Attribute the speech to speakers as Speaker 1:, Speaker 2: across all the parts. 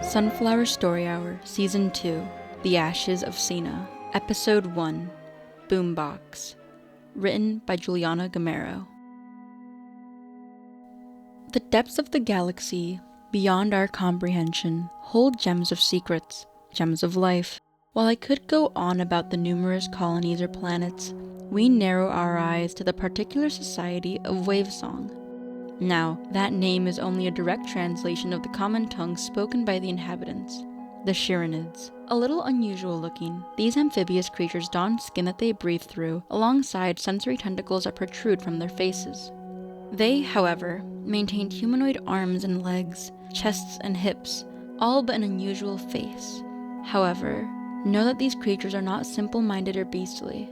Speaker 1: Sunflower Story Hour, Season 2, The Ashes of SINA, Episode 1, Boombox, written by Giulyana Gamero. The depths of the galaxy, beyond our comprehension, hold gems of secrets, gems of life. While I could go on about the numerous colonies or planets, we narrow our eyes to the particular society of Wavesong. Now, that name is only a direct translation of the common tongue spoken by the inhabitants, the Shirinids. A little unusual looking, these amphibious creatures don skin that they breathe through, alongside sensory tentacles that protrude from their faces. They, however, maintained humanoid arms and legs, chests and hips, all but an unusual face. However, know that these creatures are not simple-minded or beastly.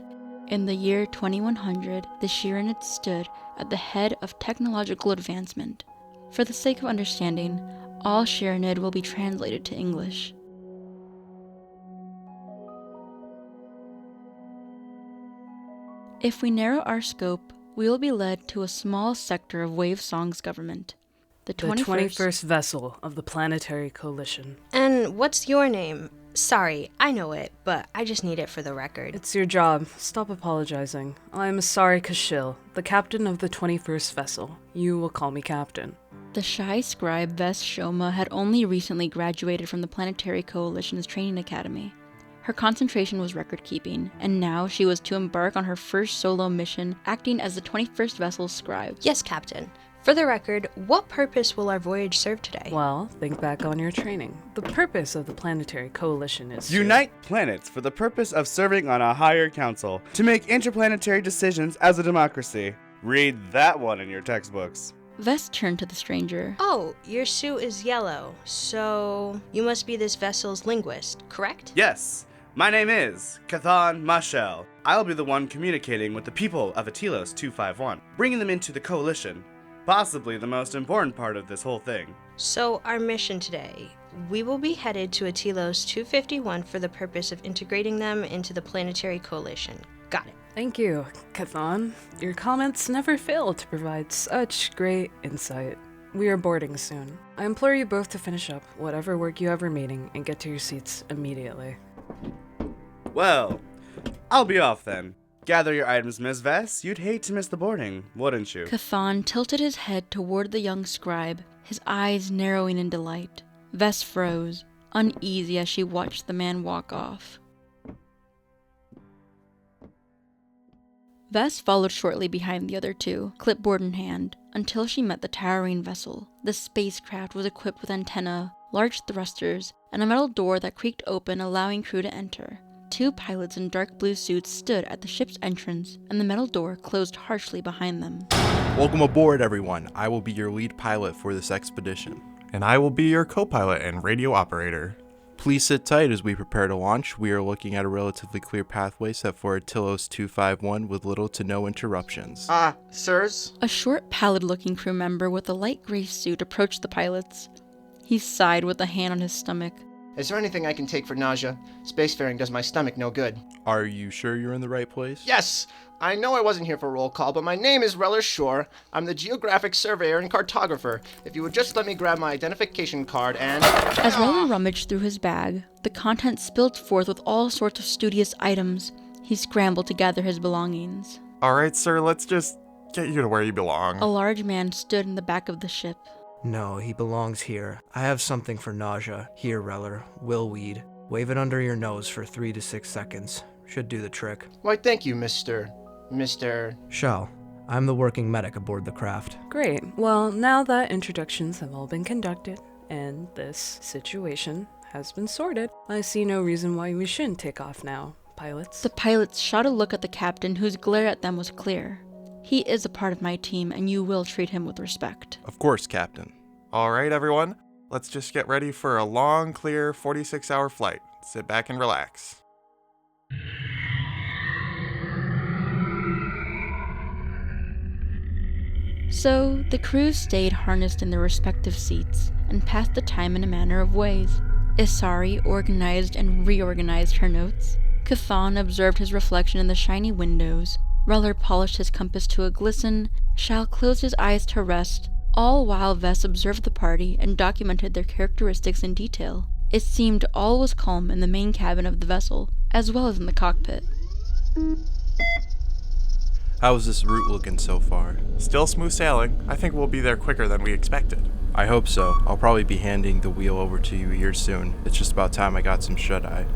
Speaker 1: In the year 2100, the Shirinids stood at the head of technological advancement. For the sake of understanding, all Shirinid will be translated to English. If we narrow our scope, we will be led to a small sector of Wavesong's government. The
Speaker 2: 21st vessel of the Planetary Coalition.
Speaker 3: And what's your name? Sorry, I know it, but I just need it for the record.
Speaker 2: It's your job. Stop apologizing. I'm Asari Kashil, the captain of the 21st vessel. You will call me captain.
Speaker 1: The shy scribe Ves Shoma had only recently graduated from the Planetary Coalition's training academy. Her concentration was record-keeping, and now she was to embark on her first solo mission, acting as the 21st vessel's scribe.
Speaker 3: Yes, Captain. For the record, what purpose will our voyage serve today?
Speaker 2: Well, think back on your training. The purpose of the Planetary Coalition is
Speaker 4: unite planets for the purpose of serving on a higher council, to make interplanetary decisions as a democracy. Read that one in your textbooks.
Speaker 1: Ves turned to the stranger.
Speaker 3: Oh, your suit is yellow, so you must be this vessel's linguist, correct?
Speaker 4: Yes. My name is Cathan Mashel. I'll be the one communicating with the people of Atilos 251, bringing them into the coalition. Possibly the most important part of this whole thing.
Speaker 3: So our mission today, we will be headed to Atilos 251 for the purpose of integrating them into the Planetary Coalition. Got it.
Speaker 2: Thank you, Cathan. Your comments never fail to provide such great insight. We are boarding soon. I implore you both to finish up whatever work you have remaining and get to your seats immediately.
Speaker 4: Well, I'll be off then. Gather your items, Ms. Ves. You'd hate to miss the boarding, wouldn't you?
Speaker 1: Cathan tilted his head toward the young scribe, his eyes narrowing in delight. Ves froze, uneasy as she watched the man walk off. Ves followed shortly behind the other two, clipboard in hand, until she met the towering vessel. The spacecraft was equipped with antennae, large thrusters, and a metal door that creaked open, allowing crew to enter. Two pilots in dark blue suits stood at the ship's entrance, and the metal door closed harshly behind them.
Speaker 5: Welcome aboard, everyone. I will be your lead pilot for this expedition.
Speaker 6: And I will be your co-pilot and radio operator.
Speaker 5: Please sit tight as we prepare to launch. We are looking at a relatively clear pathway set for Atilos 251 with little to no interruptions.
Speaker 7: Sirs?
Speaker 1: A short, pallid-looking crew member with a light gray suit approached the pilots. He sighed with a hand on his stomach.
Speaker 7: Is there anything I can take for nausea? Spacefaring does my stomach no good.
Speaker 5: Are you sure you're in the right place?
Speaker 7: Yes! I know I wasn't here for roll call, but my name is Reller Shore. I'm the geographic surveyor and cartographer. If you would just let me grab my identification card and...
Speaker 1: As Reller rummaged through his bag, the contents spilled forth with all sorts of studious items. He scrambled to gather his belongings.
Speaker 6: Alright, sir, let's just get you to where you belong.
Speaker 1: A large man stood in the back of the ship.
Speaker 8: No, he belongs here. I have something for nausea. Here, Reller. Willweed. Wave it under your nose for 3 to 6 seconds. Should do the trick.
Speaker 7: Why, thank you, Mr.
Speaker 8: Shell. I'm the working medic aboard the craft.
Speaker 2: Great. Well, now that introductions have all been conducted, and this situation has been sorted, I see no reason why we shouldn't take off now, pilots.
Speaker 1: The pilots shot a look at the captain, whose glare at them was clear. He is a part of my team, and you will treat him with respect.
Speaker 5: Of course, Captain.
Speaker 6: Alright, everyone. Let's just get ready for a long, clear 46-hour flight. Sit back and relax.
Speaker 1: So, the crew stayed harnessed in their respective seats, and passed the time in a manner of ways. Asari organized and reorganized her notes. Cathan observed his reflection in the shiny windows. Reller polished his compass to a glisten. Shal closed his eyes to rest, all while Vess observed the party and documented their characteristics in detail. It seemed all was calm in the main cabin of the vessel, as well as in the cockpit.
Speaker 5: How's this route looking so far?
Speaker 6: Still smooth sailing. I think we'll be there quicker than we expected.
Speaker 5: I hope so. I'll probably be handing the wheel over to you here soon. It's just about time I got some shut-eye.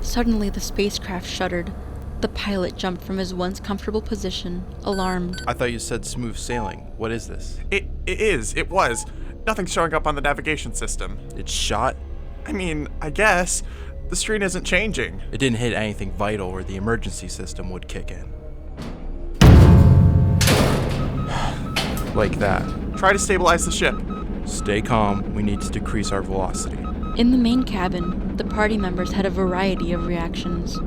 Speaker 1: Suddenly the spacecraft shuddered. The pilot jumped from his once comfortable position, alarmed.
Speaker 5: I thought you said smooth sailing. What is this?
Speaker 6: It was. Nothing's showing up on the navigation system.
Speaker 5: It's shot?
Speaker 6: I mean, I guess. The screen isn't changing.
Speaker 5: It didn't hit anything vital or the emergency system would kick in. Like that.
Speaker 6: Try to stabilize the ship.
Speaker 5: Stay calm. We need to decrease our velocity.
Speaker 1: In the main cabin, the party members had a variety of reactions.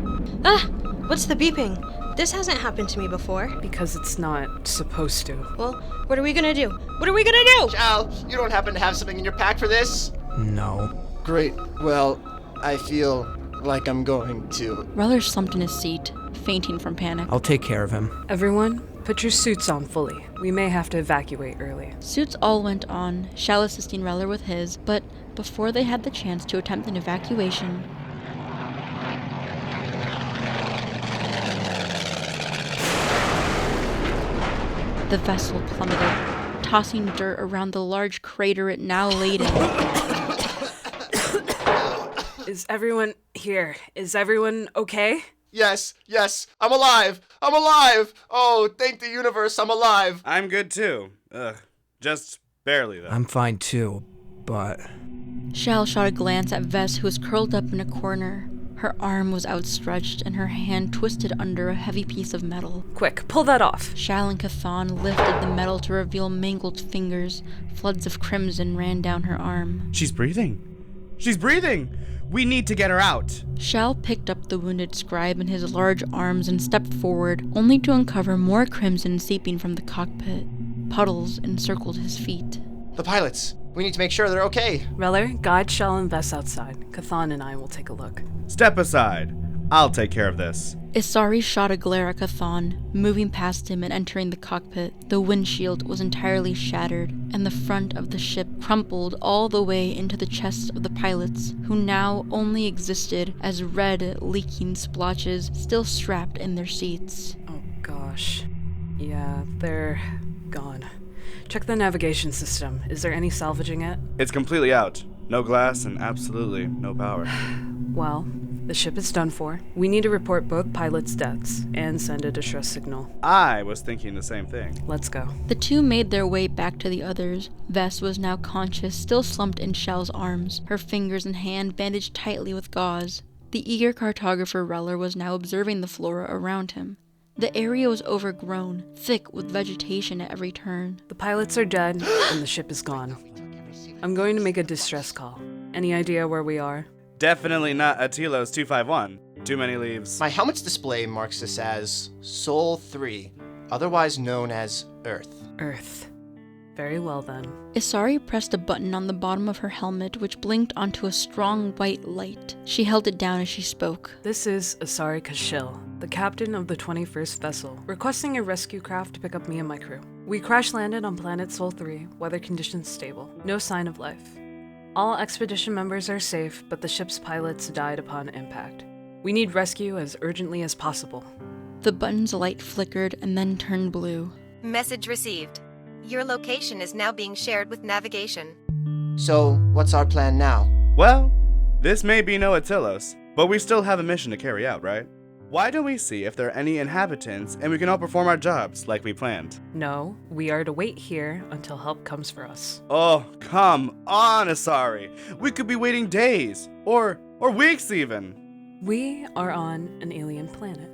Speaker 3: Ah! What's the beeping? This hasn't happened to me before.
Speaker 2: Because it's not supposed to.
Speaker 3: Well, what are we gonna do? What are we gonna do?
Speaker 7: Shal, you don't happen to have something in your pack for this?
Speaker 8: No.
Speaker 7: Great. Well, I feel like I'm going to.
Speaker 1: Reller slumped in his seat, fainting from panic.
Speaker 8: I'll take care of him.
Speaker 2: Everyone, put your suits on fully. We may have to evacuate early.
Speaker 1: Suits all went on, Shal assisting Reller with his, but before they had the chance to attempt an evacuation, the vessel plummeted, tossing dirt around the large crater it now laid in.
Speaker 2: Is everyone here? Is everyone okay?
Speaker 7: Yes, I'm alive! I'm alive! Oh, thank the universe, I'm alive!
Speaker 4: I'm good too. Just barely though.
Speaker 8: I'm fine too, but...
Speaker 1: Shal shot a glance at Vess, who was curled up in a corner. Her arm was outstretched and her hand twisted under a heavy piece of metal.
Speaker 2: Quick, pull that off.
Speaker 1: Shal and Cathan lifted the metal to reveal mangled fingers. Floods of crimson ran down her arm.
Speaker 4: She's breathing. She's breathing! We need to get her out.
Speaker 1: Shal picked up the wounded scribe in his large arms and stepped forward, only to uncover more crimson seeping from the cockpit. Puddles encircled his feet.
Speaker 7: The pilots. We need to make sure they're okay.
Speaker 2: Reller, guide Shell and Vess outside. Cathan and I will take a look.
Speaker 4: Step aside. I'll take care of this.
Speaker 1: Isari shot a glare at Cathan, moving past him and entering the cockpit. The windshield was entirely shattered, and the front of the ship crumpled all the way into the chests of the pilots, who now only existed as red, leaking splotches still strapped in their seats.
Speaker 2: Oh gosh. Yeah, they're gone. Check the navigation system. Is there any salvaging it?
Speaker 4: It's completely out. No glass and absolutely no power.
Speaker 2: Well, the ship is done for. We need to report both pilots' deaths and send a distress signal.
Speaker 4: I was thinking the same thing.
Speaker 2: Let's go.
Speaker 1: The two made their way back to the others. Vess was now conscious, still slumped in Shal's arms, her fingers and hand bandaged tightly with gauze. The eager cartographer Reller was now observing the flora around him. The area was overgrown, thick with vegetation at every turn.
Speaker 2: The pilots are dead, and the ship is gone. I'm going to make a distress call. Any idea where we are?
Speaker 4: Definitely not Atilos 251. Too many leaves.
Speaker 7: My helmet's display marks this as Sol 3, otherwise known as Earth.
Speaker 2: Earth. Very well then.
Speaker 1: Isari pressed a button on the bottom of her helmet which blinked onto a strong white light. She held it down as she spoke.
Speaker 2: This is Isari Kashil, the captain of the 21st vessel, requesting a rescue craft to pick up me and my crew. We crash-landed on planet Sol 3, weather conditions stable, no sign of life. All expedition members are safe, but the ship's pilots died upon impact. We need rescue as urgently as possible.
Speaker 1: The button's light flickered and then turned blue.
Speaker 9: Message received. Your location is now being shared with navigation.
Speaker 7: So, what's our plan now?
Speaker 4: Well, this may be no Atilos, but we still have a mission to carry out, right? Why don't we see if there are any inhabitants and we can all perform our jobs like we planned?
Speaker 2: No, we are to wait here until help comes for us.
Speaker 4: Oh, come on, Isari. We could be waiting days, or weeks even.
Speaker 2: We are on an alien planet.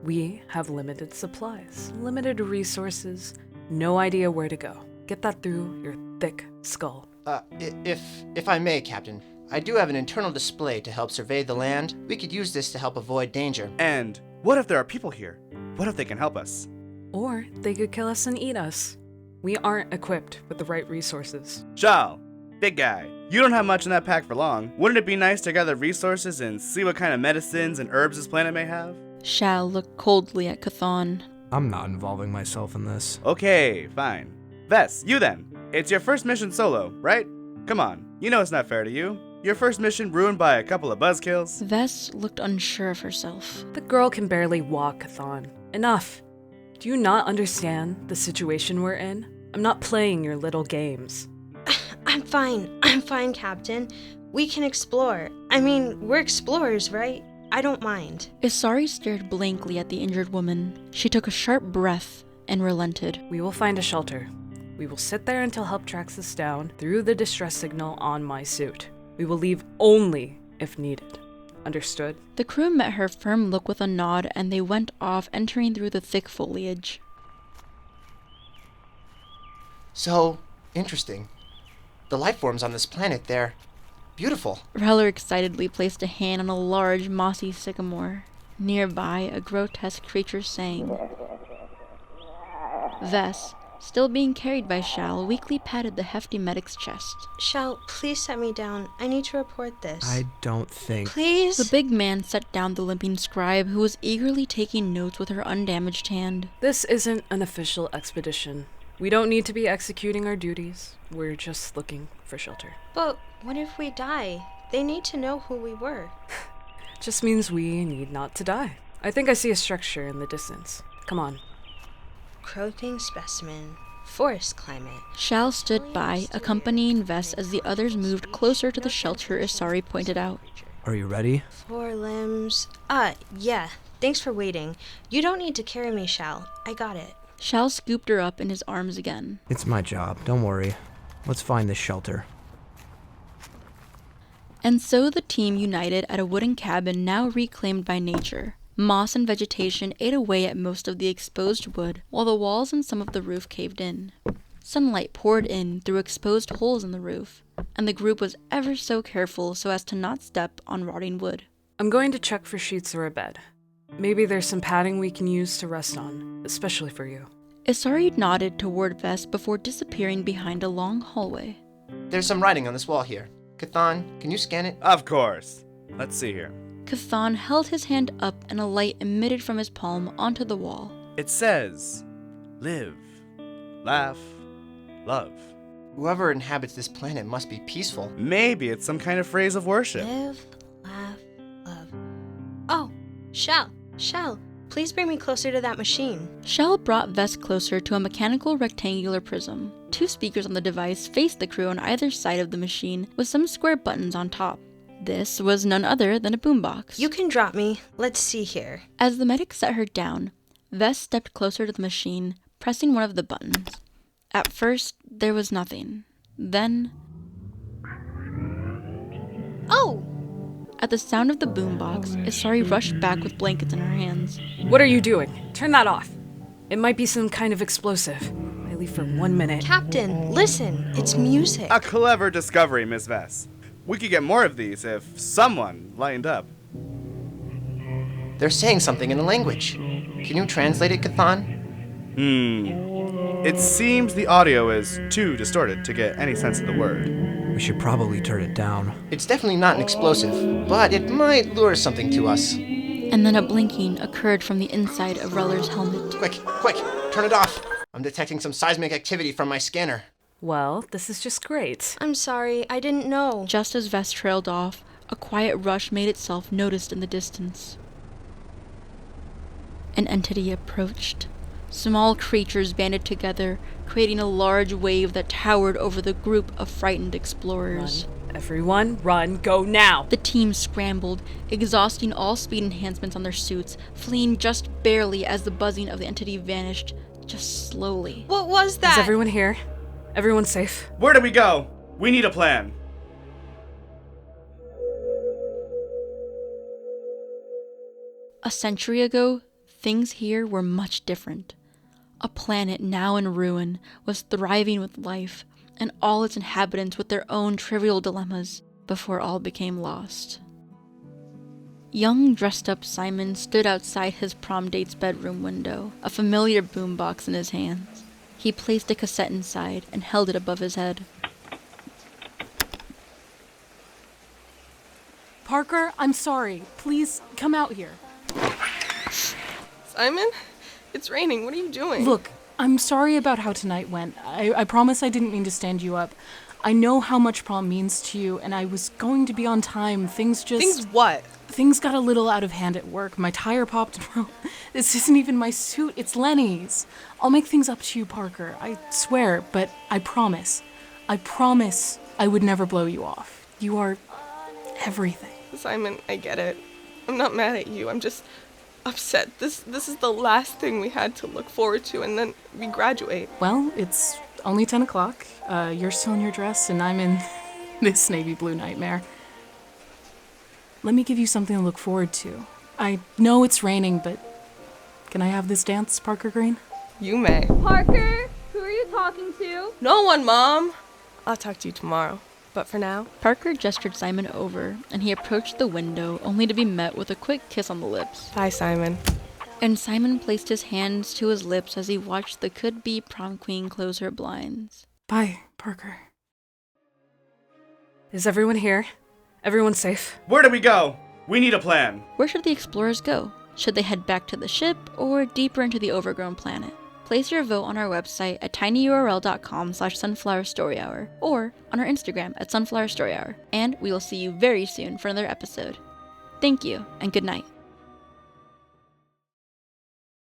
Speaker 2: We have limited supplies, limited resources, no idea where to go. Get that through your thick skull.
Speaker 7: If I may, Captain, I do have an internal display to help survey the land. We could use this to help avoid danger.
Speaker 4: And what if there are people here? What if they can help us?
Speaker 2: Or they could kill us and eat us. We aren't equipped with the right resources.
Speaker 4: Shal, big guy, you don't have much in that pack for long. Wouldn't it be nice to gather resources and see what kind of medicines and herbs this planet may have?
Speaker 1: Shal looked coldly at Cathan.
Speaker 8: I'm not involving myself in this.
Speaker 4: Okay, fine. Vess, you then. It's your first mission solo, right? Come on, you know it's not fair to you. Your first mission ruined by a couple of buzzkills.
Speaker 1: Vess looked unsure of herself.
Speaker 2: The girl can barely walk, Chthon. Enough. Do you not understand the situation we're in? I'm not playing your little games.
Speaker 3: I'm fine, Captain. We can explore. I mean, we're explorers, right? I don't mind.
Speaker 1: Isari stared blankly at the injured woman. She took a sharp breath and relented.
Speaker 2: We will find a shelter. We will sit there until help tracks us down through the distress signal on my suit. We will leave only if needed. Understood?
Speaker 1: The crew met her firm look with a nod, and they went off, entering through the thick foliage.
Speaker 7: So, interesting. The life forms on this planet, they're beautiful.
Speaker 1: Reller excitedly placed a hand on a large, mossy sycamore. Nearby, a grotesque creature sang. Vess, still being carried by Shal, weakly patted the hefty medic's chest.
Speaker 3: Shal, please set me down. I need to report this.
Speaker 8: I don't think...
Speaker 3: Please?
Speaker 1: The big man set down the limping scribe, who was eagerly taking notes with her undamaged hand.
Speaker 2: This isn't an official expedition. We don't need to be executing our duties. We're just looking for shelter.
Speaker 3: But what if we die? They need to know who we were.
Speaker 2: Just means we need not to die. I think I see a structure in the distance. Come on.
Speaker 3: Croaking specimen. Forest climate.
Speaker 1: Shal stood by, accompanying Vess as the others moved closer to the shelter Isari pointed out.
Speaker 8: Are you ready?
Speaker 3: 4 limbs. Yeah. Thanks for waiting. You don't need to carry me, Shal. I got it.
Speaker 1: Shal scooped her up in his arms again.
Speaker 8: It's my job, don't worry. Let's find this shelter.
Speaker 1: And so the team united at a wooden cabin now reclaimed by nature. Moss and vegetation ate away at most of the exposed wood, while the walls and some of the roof caved in. Sunlight poured in through exposed holes in the roof, and the group was ever so careful so as to not step on rotting wood.
Speaker 2: I'm going to check for sheets or a bed. Maybe there's some padding we can use to rest on, especially for you.
Speaker 1: Isari nodded toward Vess before disappearing behind a long hallway.
Speaker 7: There's some writing on this wall here. Chthon, can you scan it?
Speaker 4: Of course. Let's see here.
Speaker 1: Chthon held his hand up and a light emitted from his palm onto the wall.
Speaker 4: It says, live, laugh, love.
Speaker 7: Whoever inhabits this planet must be peaceful.
Speaker 4: Maybe it's some kind of phrase of worship.
Speaker 3: Live, laugh, love. Oh, Shal, please bring me closer to that machine.
Speaker 1: Shal brought Vess closer to a mechanical rectangular prism. 2 speakers on the device faced the crew on either side of the machine, with some square buttons on top. This was none other than a boombox.
Speaker 3: You can drop me. Let's see here.
Speaker 1: As the medic set her down, Vess stepped closer to the machine, pressing one of the buttons. At first, there was nothing. Then...
Speaker 3: Oh!
Speaker 1: At the sound of the boombox, Isari rushed back with blankets in her hands.
Speaker 2: What are you doing? Turn that off. It might be some kind of explosive. I leave for 1 minute.
Speaker 3: Captain, listen. It's music.
Speaker 4: A clever discovery, Miss Vess. We could get more of these if someone lined up.
Speaker 7: They're saying something in a language. Can you translate it, Chthon?
Speaker 4: It seems the audio is too distorted to get any sense of the word.
Speaker 8: We should probably turn it down.
Speaker 7: It's definitely not an explosive, but it might lure something to us.
Speaker 1: And then a blinking occurred from the inside of Reller's helmet.
Speaker 7: Quick, turn it off. I'm detecting some seismic activity from my scanner.
Speaker 2: Well, this is just great.
Speaker 3: I'm sorry, I didn't know.
Speaker 1: Just as Vess trailed off, a quiet rush made itself noticed in the distance. An entity approached. Small creatures banded together, creating a large wave that towered over the group of frightened explorers.
Speaker 2: Run. Everyone, run, go now!
Speaker 1: The team scrambled, exhausting all speed enhancements on their suits, fleeing just barely as the buzzing of the entity vanished, just slowly.
Speaker 3: What was that?
Speaker 2: Is everyone here? Everyone safe?
Speaker 4: Where do we go? We need a plan.
Speaker 1: A century ago, things here were much different. A planet now in ruin was thriving with life, and all its inhabitants with their own trivial dilemmas, before all became lost. Young, dressed-up Simon stood outside his prom date's bedroom window, a familiar boombox in his hands. He placed a cassette inside and held it above his head.
Speaker 10: Parker, I'm sorry. Please come out here.
Speaker 11: Simon? It's raining. What are you doing?
Speaker 10: Look, I'm sorry about how tonight went. I promise I didn't mean to stand you up. I know how much prom means to you, and I was going to be on time. Things
Speaker 3: what?
Speaker 10: Things got a little out of hand at work. My tire popped. This isn't even my suit, it's Lenny's. I'll make things up to you, Parker. I swear, but I promise I would never blow you off. You are everything.
Speaker 11: Simon, I get it. I'm not mad at you. I'm just upset. This is the last thing we had to look forward to, and then we graduate.
Speaker 10: Well, it's only 10 o'clock. You're still in your dress, and I'm in this navy blue nightmare. Let me give you something to look forward to. I know it's raining, but can I have this dance, Parker Green?
Speaker 11: You may.
Speaker 12: Parker, who are you talking to?
Speaker 11: No one, Mom. I'll talk to you tomorrow. But for now...
Speaker 1: Parker gestured Simon over, and he approached the window, only to be met with a quick kiss on the lips.
Speaker 11: Bye, Simon.
Speaker 1: And Simon placed his hands to his lips as he watched the could-be prom queen close her blinds.
Speaker 10: Bye, Parker.
Speaker 2: Is everyone here? Everyone safe?
Speaker 4: Where do we go? We need a plan.
Speaker 1: Where should the explorers go? Should they head back to the ship or deeper into the overgrown planet? Place your vote on our website at tinyurl.com/sunflowerstoryhour or on our Instagram at sunflowerstoryhour. And we will see you very soon for another episode. Thank you and good night.